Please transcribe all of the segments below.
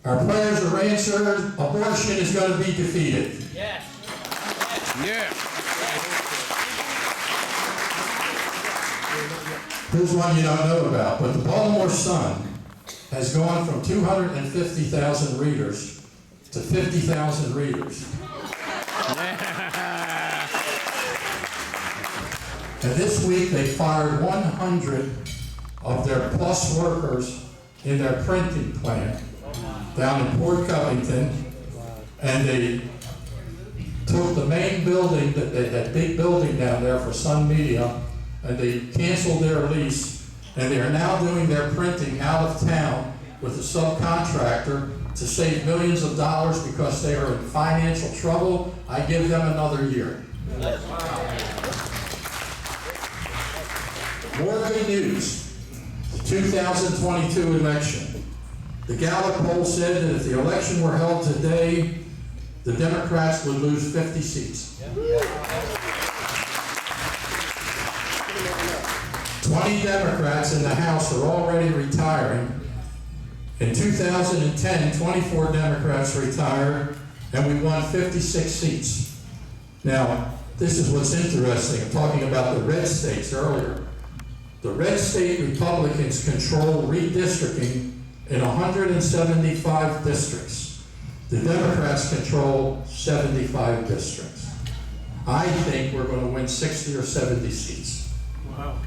Our prayers are answered. Abortion is going to be defeated. Yes. Yeah. Here's one you don't know about, but the Baltimore Sun has gone from 250,000 readers to 50,000 readers. And this week they fired 100 of their PLUS workers in their printing plant down in Port Covington, and they took the main building, that big building down there for Sun Media, and they canceled their lease, and they are now doing their printing out of town with a subcontractor to save millions of dollars because they are in financial trouble. I give them another year. More good news. The 2022 election. The Gallup poll said that if the election were held today, the Democrats would lose 50 seats. 20 Democrats in the House are already retiring. In 2010, 24 Democrats retired, and we won 56 seats. Now, this is what's interesting. I'm talking about the red states earlier. The red state Republicans control redistricting in 175 districts. The Democrats control 75 districts. I think we're going to win 60 or 70 seats. Wow.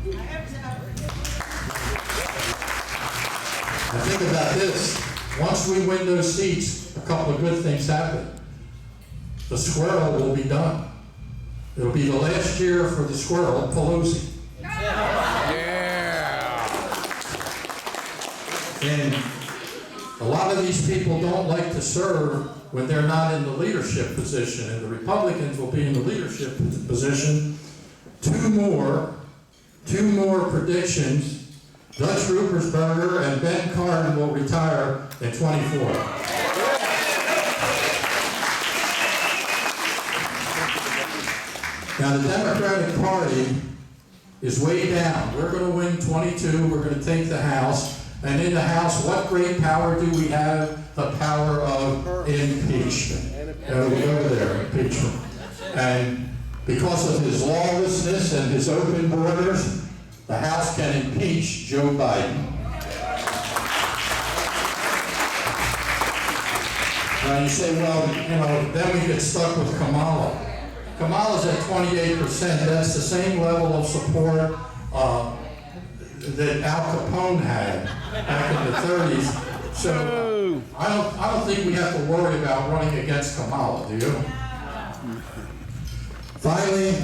Now think about this. Once we win those seats, a couple of good things happen. The squirrel will be done. It'll be the last year for the squirrel, Pelosi. And a lot of these people don't like to serve when they're not in the leadership position, and the Republicans will be in the leadership position. Two more predictions. Dutch Rupersberger and Ben Cardin will retire in 24. Now the Democratic Party is way down. We're going to win 22, we're going to take the House, and in the House, what great power do we have? The power of impeachment. We go there, impeachment. And because of his lawlessness and his open borders, the House can impeach Joe Biden. Now you say, well, then we get stuck with Kamala. Kamala's at 28%. That's the same level of support that Al Capone had back in the 30s. So I don't think we have to worry about running against Kamala, do you? Finally,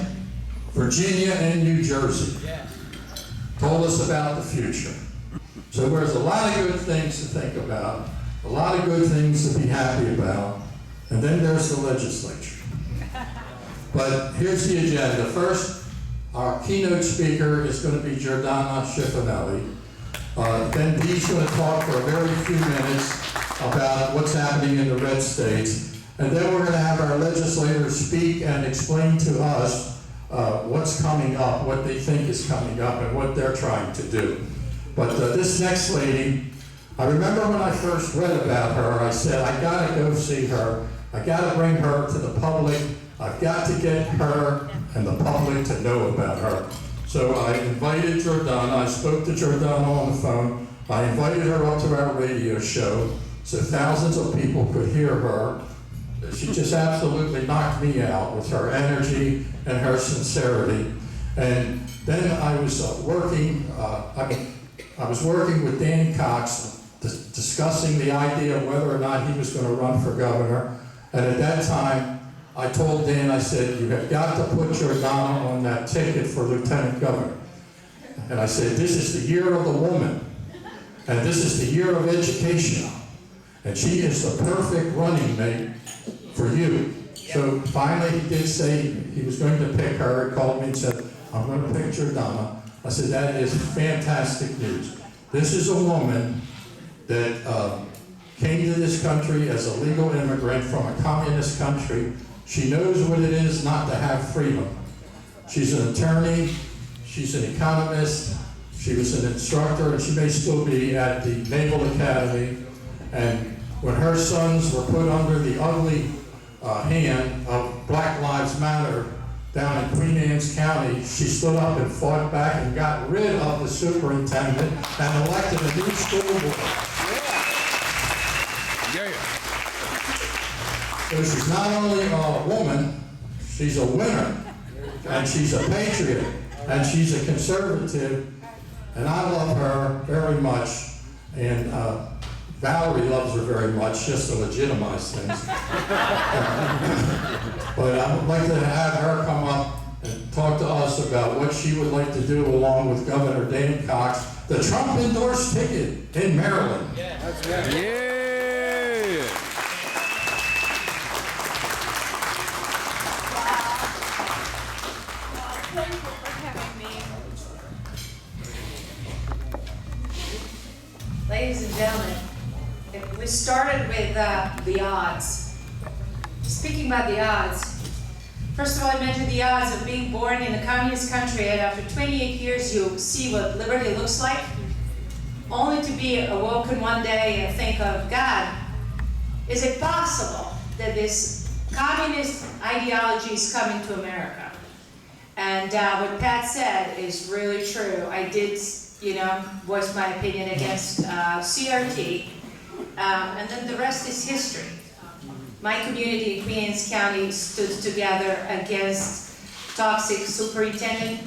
Virginia and New Jersey told us about the future. So there's a lot of good things to think about, a lot of good things to be happy about, and then there's the legislature. But here's the agenda. First, our keynote speaker is going to be Jordana Schiffinelli. Then Dee's going to talk for a very few minutes about what's happening in the red states. And then we're going to have our legislators speak and explain to us what's coming up, what they think is coming up, and what they're trying to do. But this next lady, I remember when I first read about her, I said, I got to go see her. I got to bring her to the public. I've got to get her and the public to know about her. So I invited Jordana. I spoke to Jordana on the phone. I invited her up to our radio show so thousands of people could hear her. She just absolutely knocked me out with her energy and her sincerity. And then I was working with Dan Cox, discussing the idea of whether or not he was going to run for governor. And at that time, I told Dan, I said, you have got to put Jordana on that ticket for lieutenant governor. And I said, this is the year of the woman, and this is the year of education. And she is the perfect running mate for you. So finally he did say he was going to pick her. He called me and said, I'm going to pick Jordana. I said, that is fantastic news. This is a woman that came to this country as a legal immigrant from a communist country. She knows what it is not to have freedom. She's an attorney, she's an economist, she was an instructor, and she may still be at the Naval Academy. And when her sons were put under the ugly hand of Black Lives Matter down in Queen Anne's County, she stood up and fought back and got rid of the superintendent and elected a new school board. Yeah. So she's not only a woman, she's a winner, and she's a patriot, and she's a conservative, and I love her very much, and Valerie loves her very much, just to legitimize things. But I would like to have her come up and talk to us about what she would like to do along with Governor Dan Cox, the Trump-endorsed ticket in Maryland. Yeah. That's right. Yeah. Thank you for having me. Ladies and gentlemen, we started with the odds. Speaking about the odds, first of all, I mentioned the odds of being born in a communist country, and after 28 years you see what liberty looks like, only to be awoken one day and think of, God, is it possible that this communist ideology is coming to America? And what Pat said is really true. I did, voice my opinion against CRT, and then the rest is history. My community in Queen Anne's County stood together against toxic superintendent.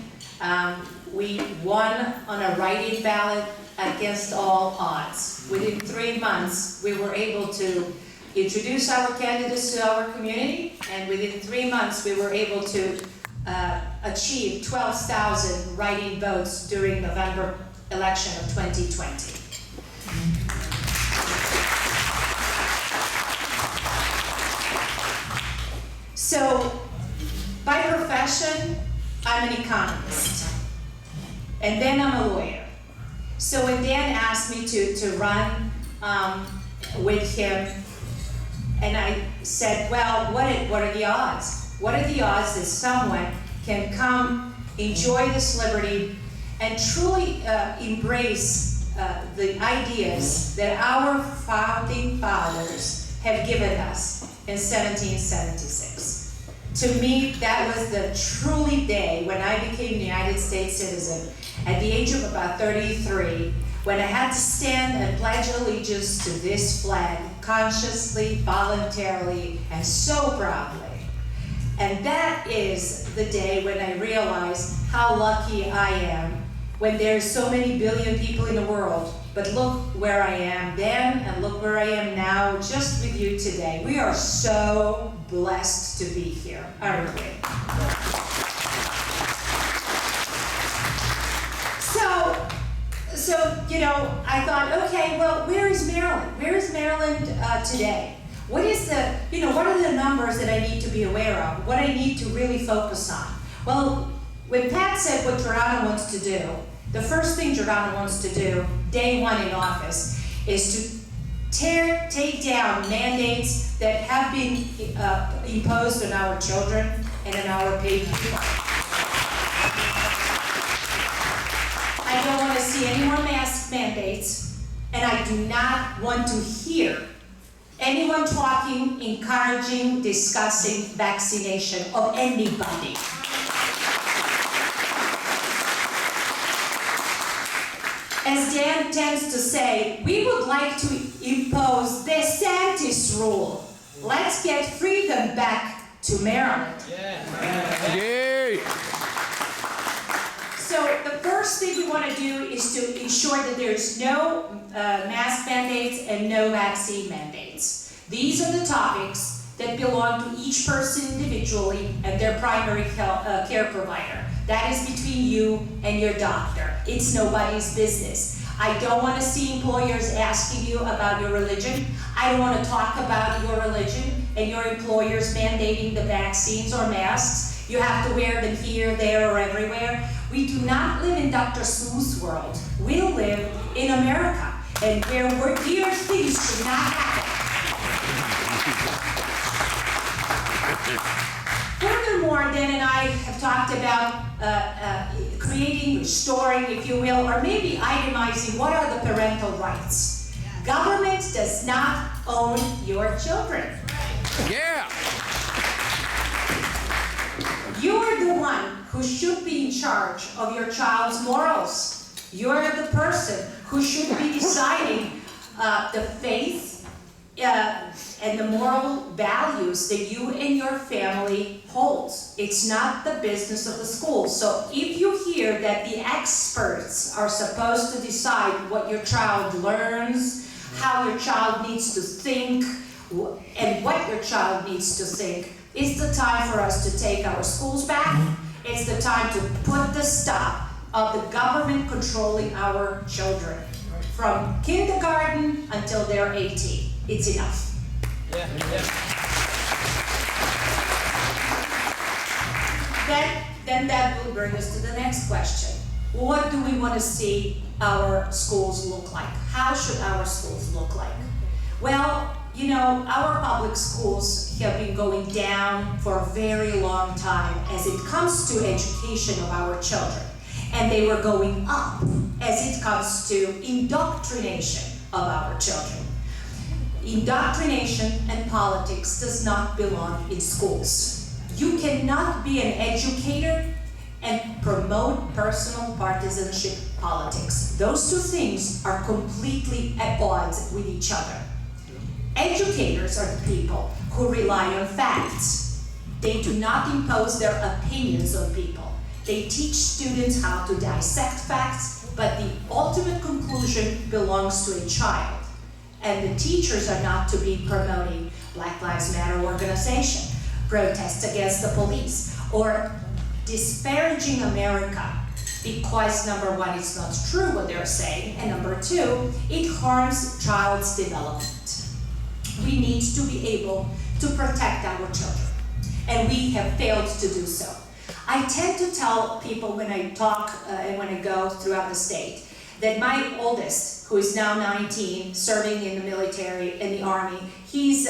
We won on a write-in ballot against all odds. Within 3 months, we were able to introduce our candidates to our community, and within 3 months, we were able to achieve 12,000 write-in votes during November election of 2020. So, by profession, I'm an economist, and then I'm a lawyer. So when Dan asked me to run with him, and I said, well, what are the odds? What are the odds that someone can come, enjoy this liberty, and truly embrace the ideas that our founding fathers have given us in 1776? To me, that was the truly day when I became a United States citizen at the age of about 33, when I had to stand and pledge allegiance to this flag consciously, voluntarily, and so proudly. And that is the day when I realized how lucky I am when there's so many billion people in the world. But look where I am then, and look where I am now, just with you today. We are so blessed to be here, aren't we? So I thought, okay, well, where is Maryland? Where is Maryland today? What is what are the numbers that I need to be aware of? What I need to really focus on? Well, when Pat said what Jordana wants to do, the first thing Jordana wants to do, day one in office, is to take down mandates that have been imposed on our children and on our paid people. I don't want to see any more mask mandates, and I do not want to hear anyone talking, encouraging, discussing vaccination of anybody. As Dan tends to say, we would like to impose the DeSantis rule. Let's get freedom back to Maryland. Yeah. So the first thing we want to do is to ensure that there's no mask mandates and no vaccine mandates. These are the topics that belong to each person individually and their primary care provider. That is between you and your doctor. It's nobody's business. I don't want to see employers asking you about your religion. I don't want to talk about your religion and your employers mandating the vaccines or masks. You have to wear them here, there, or everywhere. We do not live in Dr. Seuss' world. We live in America, and where weird things should not happen. Furthermore, Dan and I have talked about creating, restoring, if you will, or maybe itemizing what are the parental rights. Government does not own your children. Yeah. You're the one who should be in charge of your child's morals. You're the person who should be deciding the faith and the moral values that you and your family hold. It's not the business of the school. So if you hear that the experts are supposed to decide what your child learns, how your child needs to think, and what your child needs to think, it's the time for us to take our schools back. It's the time to put the stop of the government controlling our children. From kindergarten until they're 18. It's enough. Then that will bring us to the next question. What do we want to see our schools look like? How should our schools look like? Well, you know, our public schools have been going down for a very long time as it comes to education of our children. And they were going up as it comes to indoctrination of our children. Indoctrination and politics does not belong in schools. You cannot be an educator and promote personal partisanship politics. Those two things are completely at odds with each other. Educators are the people who rely on facts. They do not impose their opinions on people. They teach students how to dissect facts, but the ultimate conclusion belongs to a child. And the teachers are not to be promoting Black Lives Matter organization, protests against the police, or disparaging America because number one, it's not true what they're saying, and number two, it harms child's development. We need to be able to protect our children, and we have failed to do so. I tend to tell people when I talk and when I go throughout the state that my oldest, who is now 19, serving in the military, in the Army, he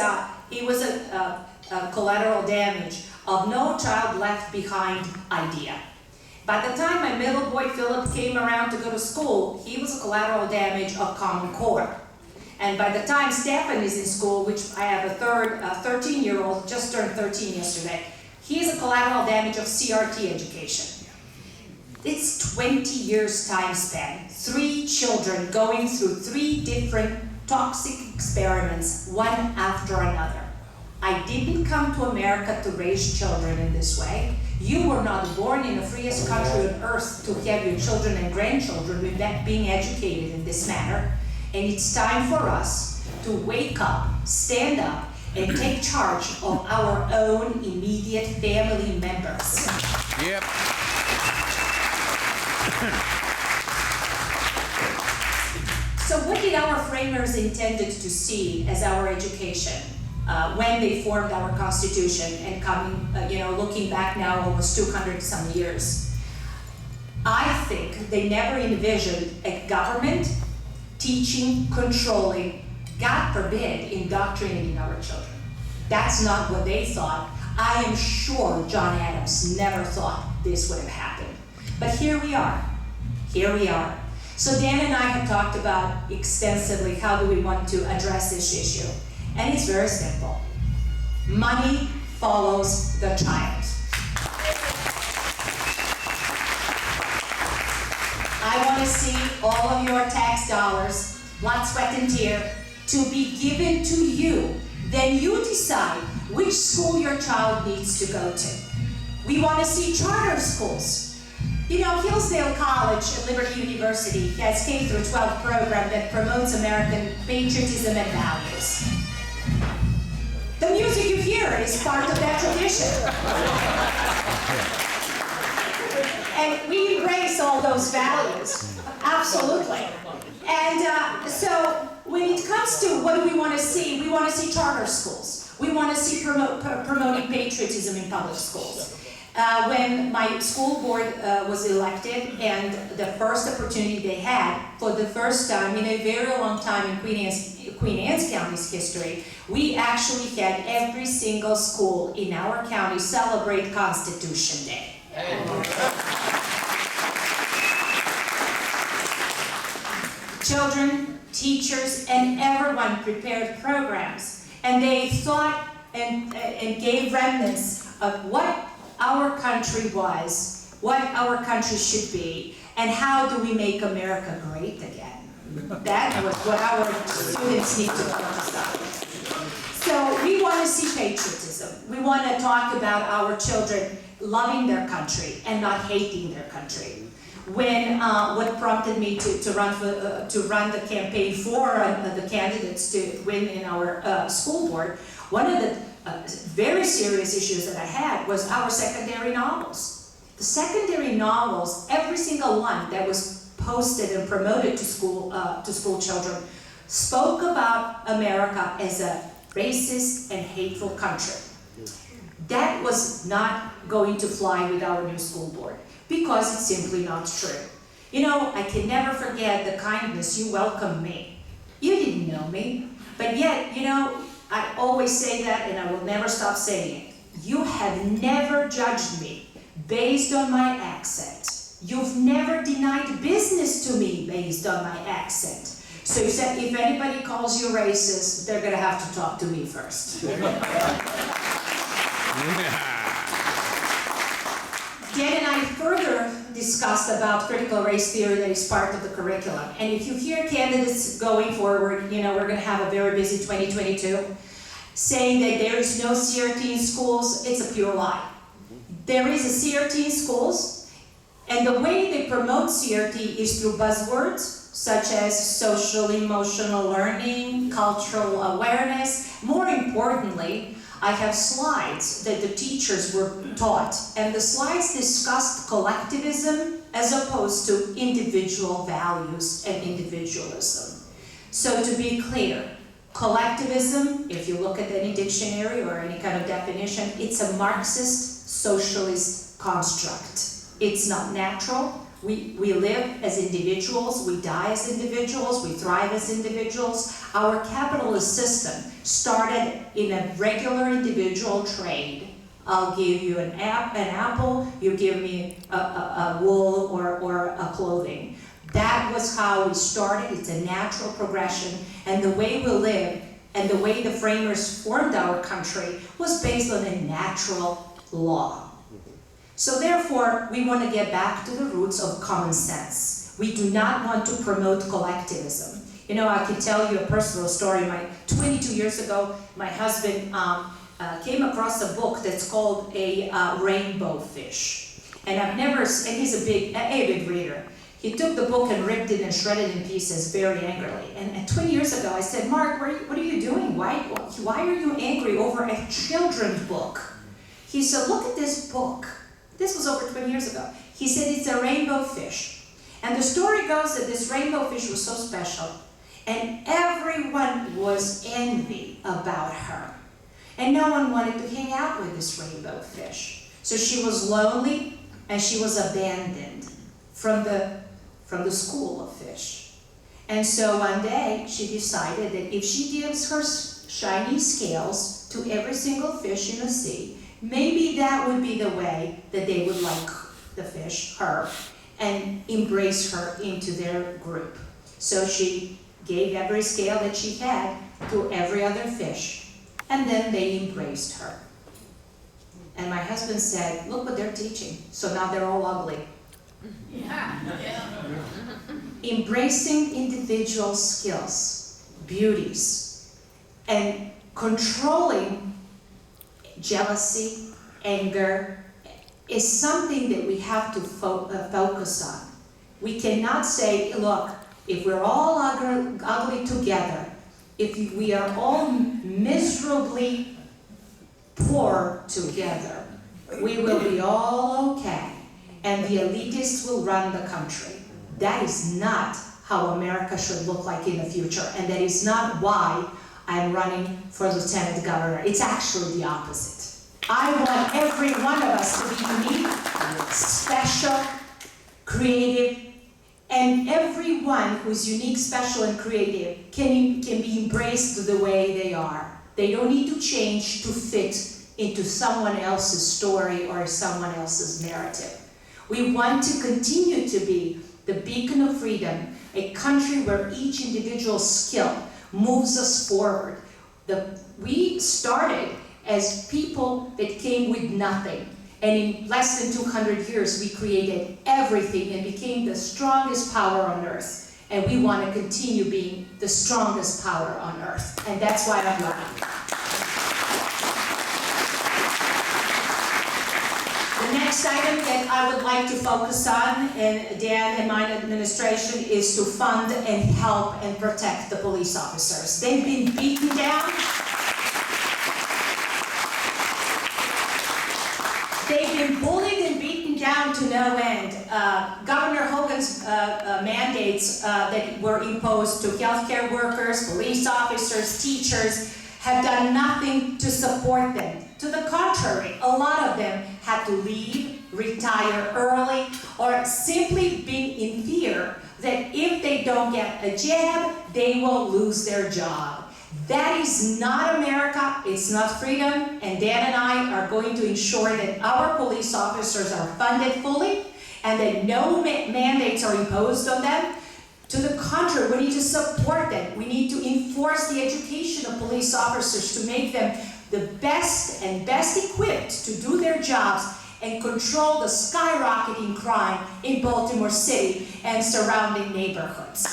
was a collateral damage of No Child Left Behind idea. By the time my middle boy Philip came around to go to school, he was a collateral damage of Common Core. And by the time Stefan is in school, which I have a third 13-year-old, just turned 13 yesterday, he is a collateral damage of CRT education. It's 20 years time span, 3 children going through 3 different toxic experiments, one after another. I didn't come to America to raise children in this way. You were not born in the freest country on earth to have your children and grandchildren being educated in this manner. And it's time for us to wake up, stand up, and take charge of our own immediate family members. Yep. So what did our framers intended to see as our education when they formed our Constitution and coming, looking back now almost 200 some years? I think they never envisioned a government teaching, controlling, God forbid, indoctrinating our children. That's not what they thought. I am sure John Adams never thought this would have happened. But here we are. Here we are. So Dan and I have talked about extensively how do we want to address this issue. And it's very simple. Money follows the child. I want to see all of your tax dollars, blood, sweat, and tear, to be given to you. Then you decide which school your child needs to go to. We want to see charter schools. You know, Hillsdale College and Liberty University has K-12 program that promotes American patriotism and values. The music you hear is part of that tradition. And we embrace all those values, absolutely. And so when it comes to what do we want to see charter schools. We want to see promoting patriotism in public schools. When my school board was elected, and the first opportunity they had, for the first time in a very long time in Queen Anne's County's history, we actually had every single school in our county celebrate Constitution Day. Children teachers, and everyone prepared programs. And they thought and gave remnants of what our country was, what our country should be, and how do we make America great again. That was what our students need to focus on. So we want to see patriotism. We want to talk about our children loving their country and not hating their country. When what prompted me to run the campaign for the candidates to win in our school board, one of the very serious issues that I had was our secondary novels. The secondary novels, every single one that was posted and promoted to school children, spoke about America as a racist and hateful country. That was not going to fly with our new school board, because it's simply not true. You know, I can never forget the kindness you welcomed me. You didn't know me, but yet, you know, I always say that and I will never stop saying it. You have never judged me based on my accent. You've never denied business to me based on my accent. So you said if anybody calls you racist, they're gonna have to talk to me first. Dan and I further discussed about critical race theory that is part of the curriculum. And if you hear candidates going forward, you know, we're going to have a very busy 2022, saying that there is no CRT in schools, it's a pure lie. There is a CRT in schools, and the way they promote CRT is through buzzwords, such as social emotional learning, cultural awareness. More importantly, I have slides that the teachers were taught, and the slides discussed collectivism as opposed to individual values and individualism. So to be clear, collectivism, if you look at any dictionary or any kind of definition, it's a Marxist socialist construct. It's not natural. We live as individuals, we die as individuals, we thrive as individuals. Our capitalist system started in a regular individual trade. I'll give you an apple, you give me a wool or a clothing. That was how we started. It's a natural progression, and the way we live and the way the framers formed our country was based on a natural law. So therefore, we want to get back to the roots of common sense. We do not want to promote collectivism. You know, I can tell you a personal story. 22 years ago, my husband came across a book that's called A Rainbow Fish. And he's a big, avid reader. He took the book and ripped it and shredded it in pieces very angrily. And 20 years ago, I said, Mark, what are you doing? Why are you angry over a children's book? He said, look at this book. This was over 20 years ago. He said it's a rainbow fish. And the story goes that this rainbow fish was so special, and everyone was envy about her. And no one wanted to hang out with this rainbow fish. So she was lonely, and she was abandoned from the school of fish. And so one day, she decided that if she gives her shiny scales to every single fish in the sea, maybe that would be the way that they would like the fish, her, and embrace her into their group. So she gave every scale that she had to every other fish, and then they embraced her. And my husband said, look what they're teaching. So now they're all ugly. Yeah. Embracing individual skills, beauties, and controlling jealousy, anger, is something that we have to focus on. We cannot say, look, if we're all ugly together, if we are all miserably poor together, we will be all okay, and the elitists will run the country. That is not how America should look like in the future, and that is not why I'm running for lieutenant governor. It's actually the opposite. I want every one of us to be unique, special, creative, and everyone who's unique, special, and creative can be embraced the way they are. They don't need to change to fit into someone else's story or someone else's narrative. We want to continue to be the beacon of freedom a country where each individual skill moves us forward. We started as people that came with nothing. And in less than 200 years, we created everything and became the strongest power on earth. And we want to continue being the strongest power on earth. And that's why I'm running. The next item that I would like to focus on, and Dan and my administration, is to fund and help and protect the police officers. They've been beaten down. They've been bullied and beaten down to no end. Governor Hogan's mandates that were imposed to healthcare workers, police officers, teachers, have done nothing to support them. To the contrary, a lot of them had to leave, retire early, or simply be in fear that if they don't get a jab, they will lose their job. That is not America, it's not freedom, and Dan and I are going to ensure that our police officers are funded fully and that no mandates are imposed on them. To the contrary, we need to support them. We need to enforce the education of police officers to make them the best and best equipped to do their jobs and control the skyrocketing crime in Baltimore City and surrounding neighborhoods.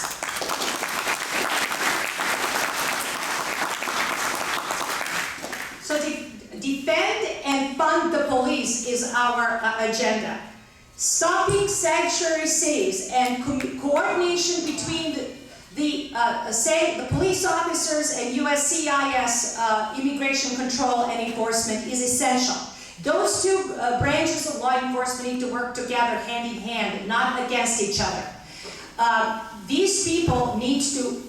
So defend and fund the police is our agenda. Stopping sanctuary cities and coordination between the police officers and USCIS immigration control and enforcement is essential. Those two branches of law enforcement need to work together hand in hand, not against each other. These people need to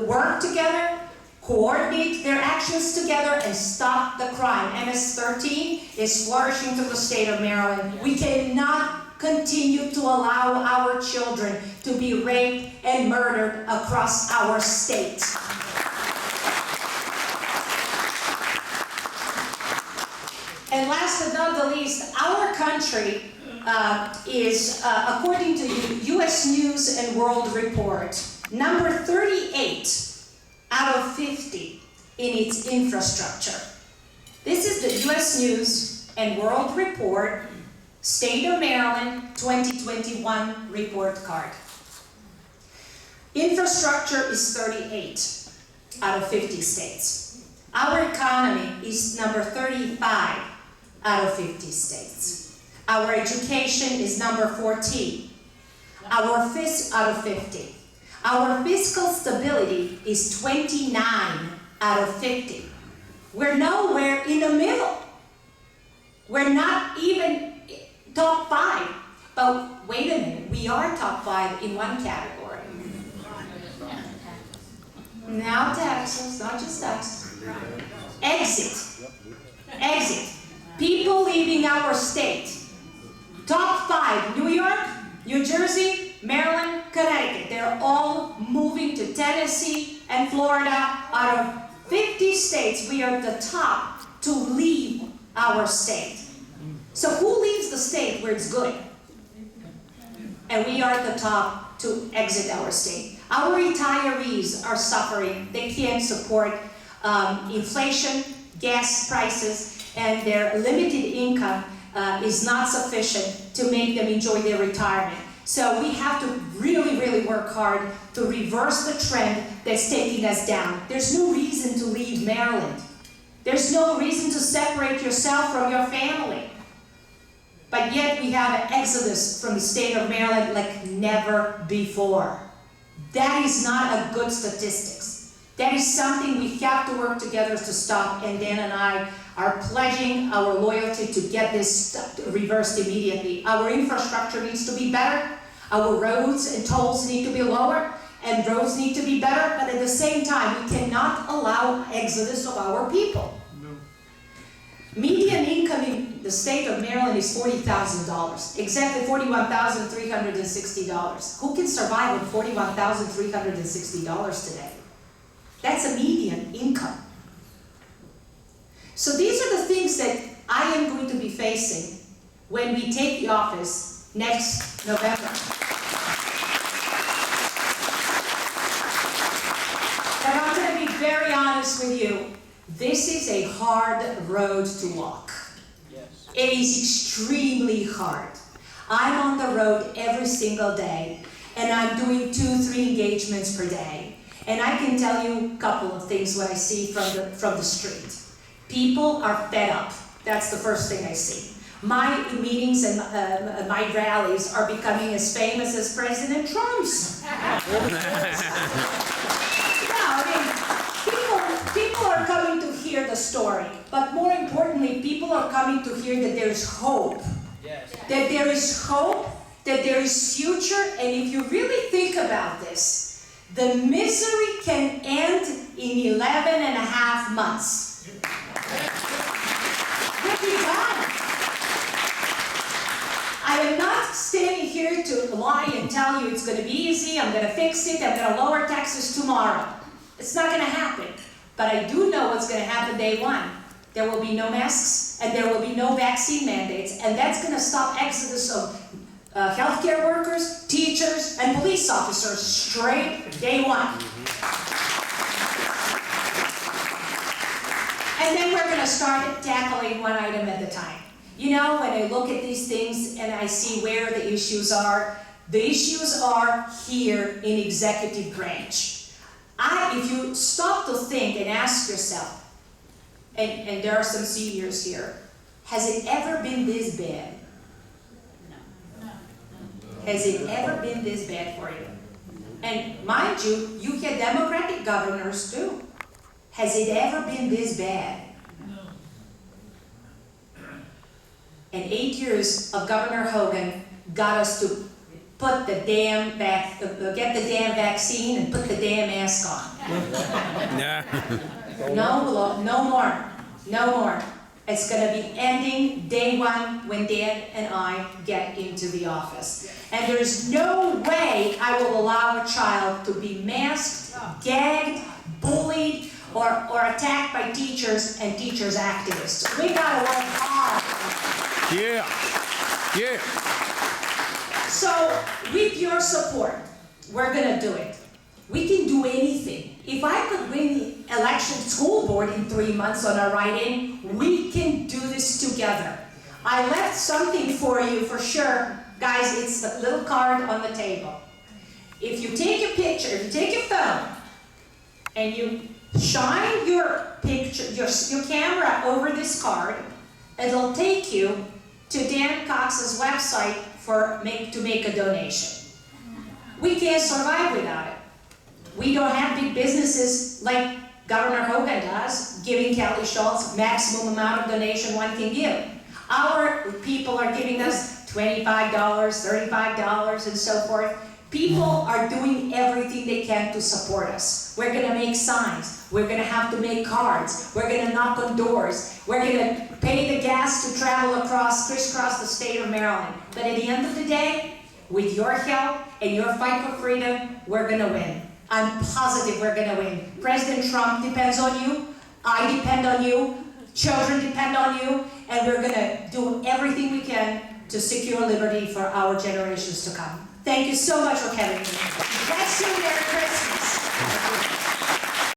work together, coordinate their actions together, and stop the crime. MS-13 is flourishing through the state of Maryland. We cannot continue to allow our children to be raped and murdered across our state. And last but not the least, our country is, according to the U.S. News and World Report, number 38 out of 50 in its infrastructure. This is the U.S. News and World Report, State of Maryland 2021 report card. Infrastructure is 38 out of 50 states. Our economy is number 35 out of 50 states. Our education is number 14 out of 50. Our fiscal stability is 29 out of 50. We're nowhere in the middle. We're not even top 5. But wait a minute, we are top 5 in one category. Now taxes, not just taxes. Exit. Exit. People leaving our state. Top 5, New York, New Jersey, Maryland, Connecticut. They're all moving to Tennessee and Florida. Out of 50 states, we are the top to leave our state. So who leaves the state where it's good? And we are at the top to exit our state. Our retirees are suffering. They can't support inflation, gas prices, and their limited income is not sufficient to make them enjoy their retirement. So we have to really, really work hard to reverse the trend that's taking us down. There's no reason to leave Maryland. There's no reason to separate yourself from your family. But yet we have an exodus from the state of Maryland like never before. That is not a good statistics. That is something we have to work together to stop, and Dan and I are pledging our loyalty to get this reversed immediately. Our infrastructure needs to be better. Our roads and tolls need to be lower, and roads need to be better, but at the same time, we cannot allow exodus of our people. Median income in the state of Maryland is $40,000, exactly $41,360. Who can survive on $41,360 today? That's a median income. So these are the things that I am going to be facing when we take the office next November. honest with you, this is a hard road to walk. It is extremely hard. I'm on the road every single day, and I'm doing 2-3 engagements per day. And I can tell you a couple of things what I see from the street. People are fed up. That's the first thing I see. My meetings and my rallies are becoming as famous as President Trump's. People are coming to hear the story, but more importantly, people are coming to hear that there's hope. Yes. That there is hope, that there is future, and if you really think about this, the misery can end in 11 and a half months. We'll be done. I am not standing here to lie and tell you it's going to be easy, I'm going to fix it, I'm going to lower taxes tomorrow. It's not going to happen. But I do know what's going to happen day one. There will be no masks, and there will be no vaccine mandates, and that's going to stop exodus of healthcare workers, teachers, and police officers straight day one. And then we're going to start tackling one item at a time. You know, when I look at these things and I see where the issues are here in executive branch. If you stop to think and ask yourself, and there are some seniors here, has it ever been this bad? No. Has it ever been this bad for you? And mind you, you get Democratic governors too. Has it ever been this bad? No. And 8 years of Governor Hogan got us to put the damn get the damn vaccine and put the damn mask on. No more. It's going to be ending day one when Dan and I get into the office. And there's no way I will allow a child to be masked, gagged, bullied, or attacked by teachers and teachers activists. We got to work hard. Yeah. So, with your support, we're going to do it. We can do anything. If I could win the election school board in 3 months on a write-in, we can do this together. I left something for you for sure. Guys, it's the little card on the table. If you take a picture, if you take your phone, and you shine your picture, your camera over this card, it'll take you to Dan Cox's website to make a donation. We can't survive without it. We don't have big businesses like Governor Hogan does, giving Kelly Schultz maximum amount of donation one can give. Our people are giving us $25, $35, and so forth. People are doing everything they can to support us. We're going to make signs. We're going to have to make cards. We're going to knock on doors. We're going to pay the gas to travel crisscross the state of Maryland. But at the end of the day, with your help and your fight for freedom, we're going to win. I'm positive we're going to win. President Trump depends on you. I depend on you. Children depend on you. And we're going to do everything we can to secure liberty for our generations to come. Thank you so much for coming. Let's see you, Merry Christmas.